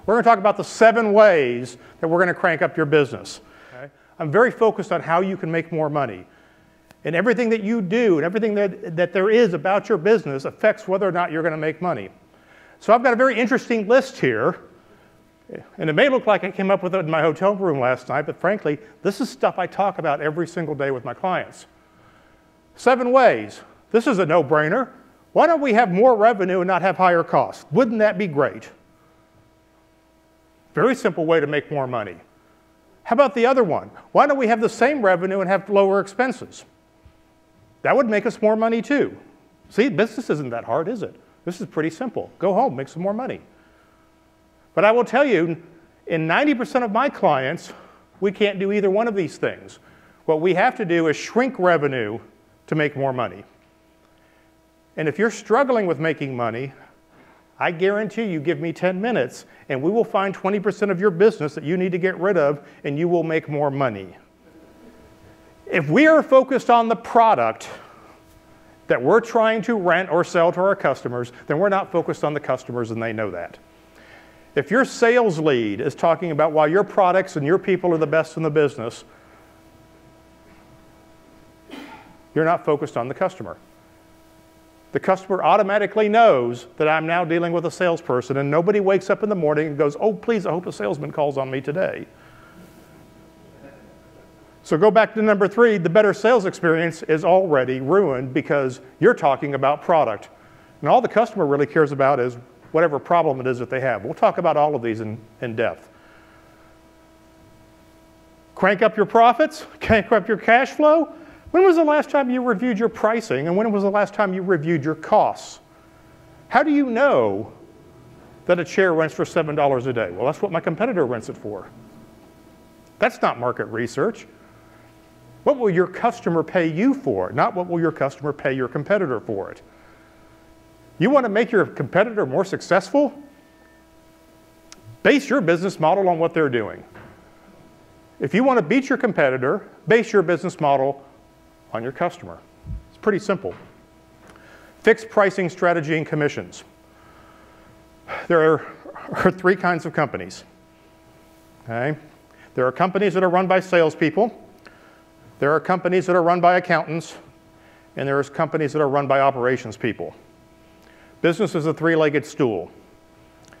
We're going to talk about the 7 ways that we're going to crank up your business. Okay? I'm very focused on how you can make more money. And everything that you do and everything that there is about your business affects whether or not you're going to make money. So I've got a very interesting list here. And it may look like I came up with it in my hotel room last night, but frankly, this is stuff I talk about every single day with my clients. 7 ways. This is a no-brainer. Why don't we have more revenue and not have higher costs? Wouldn't that be great? Very simple way to make more money. How about the other one? Why don't we have the same revenue and have lower expenses? That would make us more money too. See, business isn't that hard, is it? This is pretty simple. Go home, make some more money. But I will tell you, in 90% of my clients, we can't do either one of these things. What we have to do is shrink revenue to make more money. And if you're struggling with making money, I guarantee you give me 10 minutes and we will find 20% of your business that you need to get rid of and you will make more money. If we are focused on the product that we're trying to rent or sell to our customers, then we're not focused on the customers and they know that. If your sales lead is talking about why your products and your people are the best in the business, you're not focused on the customer. The customer automatically knows that I'm now dealing with a salesperson, and nobody wakes up in the morning and goes, oh, please, I hope a salesman calls on me today. So go back to number 3, the better sales experience is already ruined because you're talking about product. And all the customer really cares about is whatever problem it is that they have. We'll talk about all of these in depth. Crank up your profits, crank up your cash flow. When was the last time you reviewed your pricing, and when was the last time you reviewed your costs? How do you know that a chair rents for $7 a day? Well, that's what my competitor rents it for. That's not market research. What will your customer pay you for it, not what will your customer pay your competitor for it? You want to make your competitor more successful? Base your business model on what they're doing. If you want to beat your competitor, base your business model on your customer. It's pretty simple. Fixed pricing strategy and commissions. There are 3 kinds of companies. Okay? There are companies that are run by salespeople. There are companies that are run by accountants. And there are companies that are run by operations people. Business is a 3-legged stool.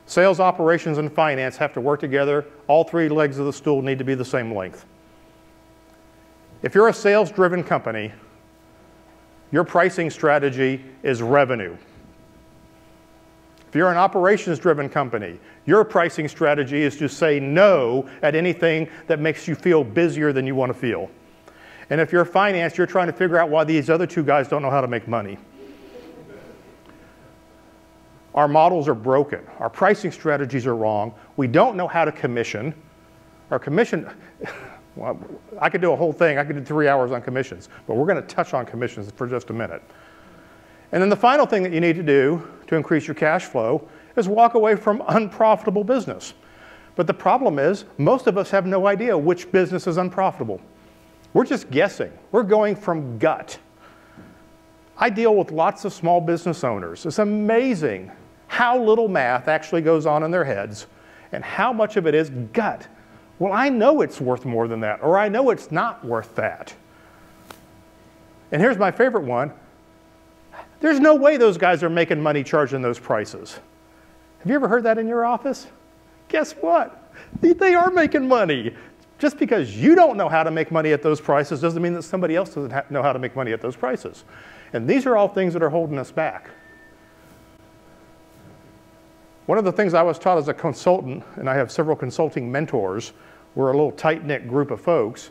Sales, operations, and finance have to work together. All 3 legs of the stool need to be the same length. If you're a sales-driven company, your pricing strategy is revenue. If you're an operations-driven company, your pricing strategy is to say no at anything that makes you feel busier than you want to feel. And if you're finance, you're trying to figure out why these other 2 guys don't know how to make money. Our models are broken. Our pricing strategies are wrong. We don't know how to commission. Our commission, well, I could do a whole thing. I could do 3 hours on commissions, but we're going to touch on commissions for just a minute. And then the final thing that you need to do to increase your cash flow is walk away from unprofitable business. But the problem is, most of us have no idea which business is unprofitable. We're just guessing. We're going from gut. I deal with lots of small business owners. It's amazing how little math actually goes on in their heads and how much of it is gut. Well, I know it's worth more than that, or I know it's not worth that. And here's my favorite one. There's no way those guys are making money charging those prices. Have you ever heard that in your office? Guess what? They are making money. Just because you don't know how to make money at those prices doesn't mean that somebody else doesn't know how to make money at those prices. And these are all things that are holding us back. One of the things I was taught as a consultant, and I have several consulting mentors, we're a little tight-knit group of folks,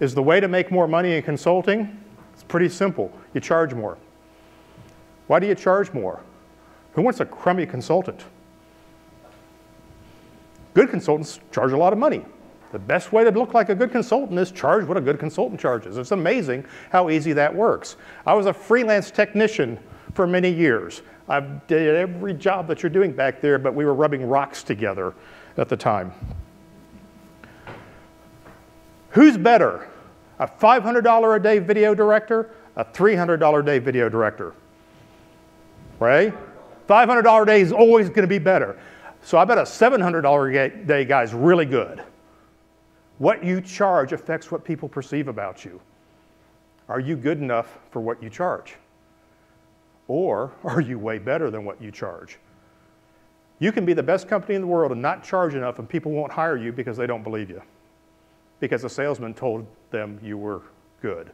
is the way to make more money in consulting, it's pretty simple. You charge more. Why do you charge more? Who wants a crummy consultant? Good consultants charge a lot of money. The best way to look like a good consultant is charge what a good consultant charges. It's amazing how easy that works. I was a freelance technician for many years. I did every job that you're doing back there, but we were rubbing rocks together at the time. Who's better, a $500 a day video director, a $300 a day video director? Right? $500 a day is always going to be better. So I bet a $700 a day guy is really good. What you charge affects what people perceive about you. Are you good enough for what you charge? Or are you way better than what you charge? You can be the best company in the world and not charge enough, and people won't hire you because they don't believe you, because the salesman told them you were good.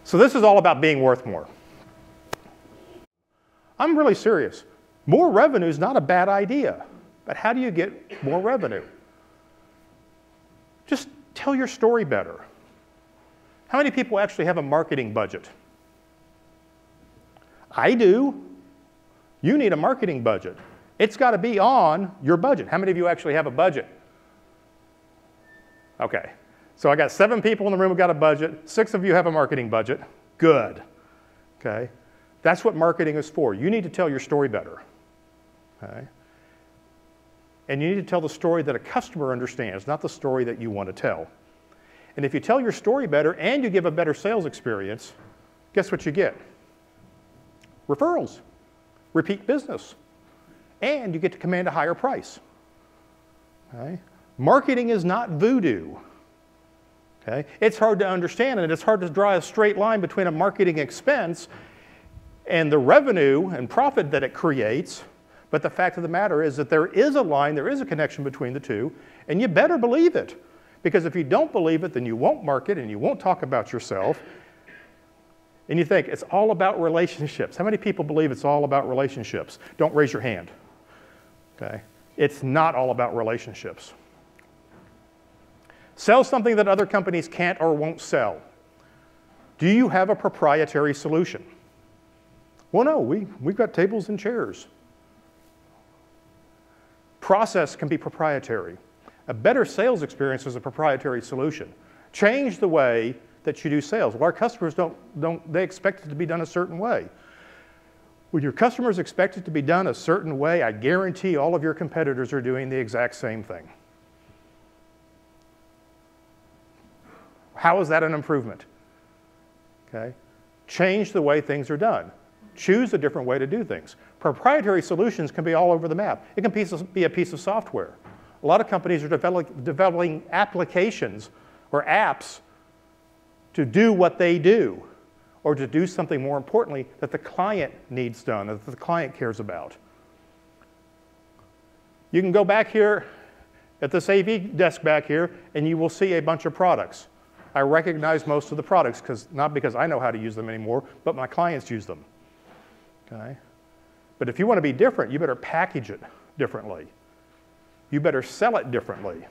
So this is all about being worth more. I'm really serious. More revenue is not a bad idea, but how do you get more revenue? Just tell your story better. How many people actually have a marketing budget? I do. You need a marketing budget. It's got to be on your budget. How many of you actually have a budget? Okay. So I got 7 people in the room who got a budget. 6 of you have a marketing budget. Good. Okay. That's what marketing is for. You need to tell your story better. Okay. And you need to tell the story that a customer understands, not the story that you want to tell. And if you tell your story better and you give a better sales experience, guess what you get? Referrals, repeat business, and you get to command a higher price. Okay? Marketing is not voodoo. Okay? It's hard to understand, and it's hard to draw a straight line between a marketing expense and the revenue and profit that it creates. But the fact of the matter is that there is a line, there is a connection between the two, and you better believe it. Because if you don't believe it, then you won't market and you won't talk about yourself. And you think, it's all about relationships. How many people believe it's all about relationships? Don't raise your hand. Okay? It's not all about relationships. Sell something that other companies can't or won't sell. Do you have a proprietary solution? Well, no, we've got tables and chairs. Process can be proprietary. A better sales experience is a proprietary solution. Change the way that you do sales. Well, our customers they expect it to be done a certain way. When your customers expect it to be done a certain way, I guarantee all of your competitors are doing the exact same thing. How is that an improvement? Okay. Change the way things are done. Choose a different way to do things. Proprietary solutions can be all over the map. It can be a piece of software. A lot of companies are developing applications or apps to do what they do, or to do something more importantly that the client needs done, that the client cares about. You can go back here at this AV desk back here, and you will see a bunch of products. I recognize most of the products, not because I know how to use them anymore, but my clients use them. Okay? But if you want to be different, you better package it differently. You better sell it differently.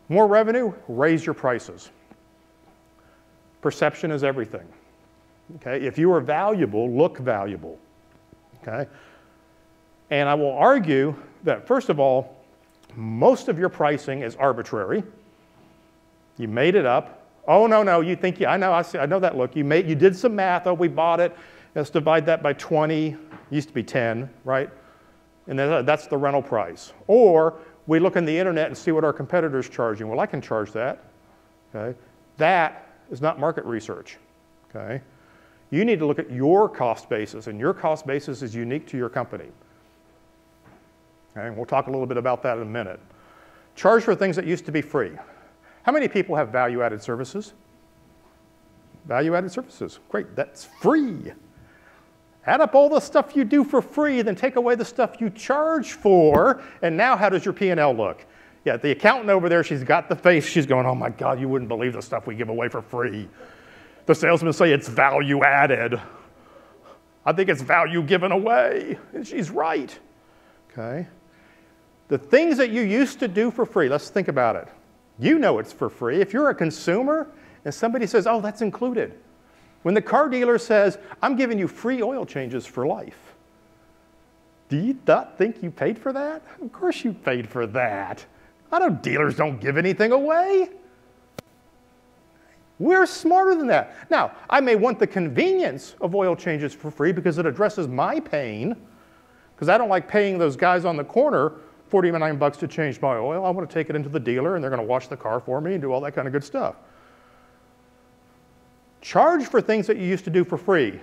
More revenue, raise your prices. Perception is everything. Okay? If you are valuable, look valuable. Okay? And I will argue that, first of all, most of your pricing is arbitrary. You made it up. Oh, no, you think, I know that look. You did some math. Oh, we bought it. Let's divide that by 20. It used to be 10, right? And then that's the rental price. Or we look on the internet and see what our competitors are charging. Well, I can charge that. Okay? That is not market research. Okay? You need to look at your cost basis, and your cost basis is unique to your company. Okay? We'll talk a little bit about that in a minute. Charge for things that used to be free. How many people have value-added services? Value-added services. Great, that's free. Add up all the stuff you do for free, then take away the stuff you charge for, and now how does your P&L look? Yeah, the accountant over there, she's got the face, she's going, oh my God, you wouldn't believe the stuff we give away for free. The salesmen say it's value added. I think it's value given away, and she's right. Okay? The things that you used to do for free, let's think about it. You know it's for free. If you're a consumer and somebody says, oh, that's included. When the car dealer says, I'm giving you free oil changes for life, do you not think you paid for that? Of course you paid for that. I know dealers don't give anything away. We're smarter than that. Now, I may want the convenience of oil changes for free because it addresses my pain, because I don't like paying those guys on the corner $49 to change my oil. I want to take it into the dealer, and they're going to wash the car for me and do all that kind of good stuff. Charge for things that you used to do for free.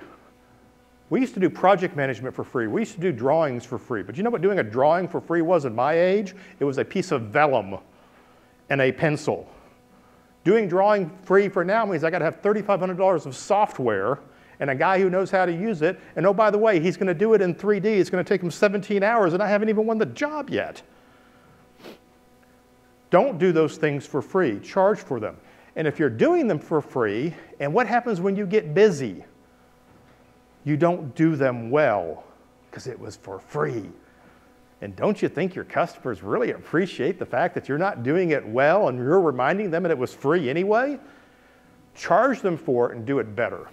We used to do project management for free. We used to do drawings for free. But you know what doing a drawing for free was in my age? It was a piece of vellum and a pencil. Doing drawing free for now means I got to have $3,500 of software and a guy who knows how to use it. And oh, by the way, he's going to do it in 3D. It's going to take him 17 hours, and I haven't even won the job yet. Don't do those things for free. Charge for them. And if you're doing them for free, and what happens when you get busy? You don't do them well because it was for free. And don't you think your customers really appreciate the fact that you're not doing it well and you're reminding them that it was free anyway? Charge them for it and do it better.